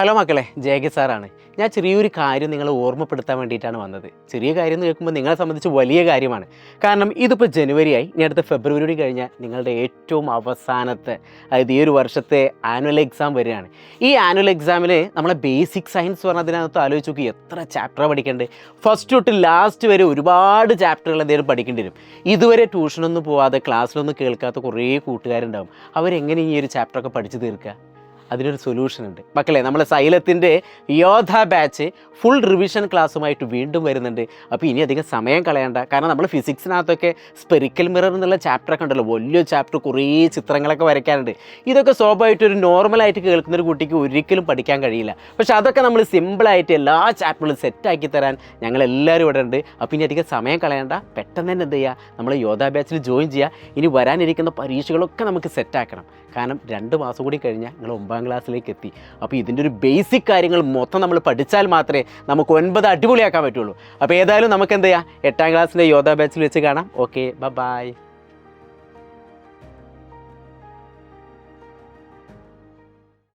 Hello മക്കളെ, ജയകെ സാറാണ്. ഞാൻ ചെറിയൊരു കാര്യം നിങ്ങളെ ഓർമ്മപ്പെടുത്താൻ വേണ്ടിയിട്ടാണ് വന്നത്. ചെറിയ കാര്യം എന്ന് കേൾക്കുമ്പോൾ നിങ്ങളെ സംബന്ധിച്ച് വലിയ കാര്യമാണ്. കാരണം ഇതിപ്പോൾ ജനുവരിയായി, ഇനി അടുത്ത ഫെബ്രുവരി കഴിഞ്ഞാൽ നിങ്ങളുടെ ഏറ്റവും അവസാനത്തെ, അതായത് ഈ ഒരു വർഷത്തെ ആനുവൽ എക്സാം വരികയാണ്. ഈ ആനുവൽ എക്സാമിൽ നമ്മളെ ബേസിക് സയൻസ് പറഞ്ഞതിനകത്ത് ആലോചിച്ച് നോക്കി എത്ര ചാപ്റ്റർ പഠിക്കേണ്ടത്. ഫസ്റ്റ് തൊട്ട് ലാസ്റ്റ് വരെ ഒരുപാട് ചാപ്റ്ററുകൾ എന്തെങ്കിലും പഠിക്കേണ്ടി വരും. ഇതുവരെ ട്യൂഷനൊന്നും പോവാതെ ക്ലാസ്സിലൊന്നും കേൾക്കാത്ത കുറേ കൂട്ടുകാരുണ്ടാവും. അവരെങ്ങനെ ഈ ഒരു ചാപ്റ്ററൊക്കെ പഠിച്ചു തീർക്കുക? അതിനൊരു സൊല്യൂഷൻ ഉണ്ട് മക്കളെ. നമ്മളെ സൈലത്തിൻ്റെ യോധ ബാച്ച് ഫുൾ റിവിഷൻ ക്ലാസ്സുമായിട്ട് വീണ്ടും വരുന്നുണ്ട്. അപ്പോൾ ഇനി അധികം സമയം കളയണ്ട. കാരണം നമ്മൾ ഫിസിക്സിനകത്തൊക്കെ സ്പെറിക്കൽ മിറർ എന്നുള്ള ചാപ്റ്ററൊക്കെ ഉണ്ടല്ലോ, വലിയ ചാപ്റ്റർ, കുറേ ചിത്രങ്ങളൊക്കെ വരയ്ക്കാനുണ്ട്. ഇതൊക്കെ സ്വാഭാവികമായിട്ട് ഒരു നോർമലായിട്ട് കേൾക്കുന്നൊരു കുട്ടിക്ക് ഒരിക്കലും പഠിക്കാൻ കഴിയില്ല. പക്ഷേ അതൊക്കെ നമ്മൾ സിമ്പിളായിട്ട് എല്ലാ ചാപ്റ്ററുകളും സെറ്റാക്കി തരാൻ ഞങ്ങളെല്ലാവരും ഇവിടെ ഉണ്ട്. അപ്പോൾ ഇനി അധികം സമയം കളയണ്ട, പെട്ടെന്ന് തന്നെ എന്ത് ചെയ്യുക, നമ്മൾ യോധ ബാച്ചിൽ ജോയിൻ ചെയ്യുക. ഇനി വരാനിരിക്കുന്ന പരീക്ഷകളൊക്കെ നമുക്ക് സെറ്റാക്കണം. കാരണം 2 മാസം കൂടി കഴിഞ്ഞാൽ നിങ്ങൾ 9ാം ക്ലാസ്സിലേക്ക് എത്തി. അപ്പോൾ ഇതിൻ്റെ ഒരു ബേസിക് കാര്യങ്ങൾ മൊത്തം നമ്മൾ പഠിച്ചാൽ മാത്രമേ നമുക്ക് 9 അടിപൊളിയാക്കാൻ പറ്റുള്ളൂ. അപ്പോൾ ഏതായാലും നമുക്ക് എന്ത് ചെയ്യാം, 8ാം ക്ലാസ്സിൻ്റെ യോധ ബാച്ചിൽ വെച്ച് കാണാം. Okay, by.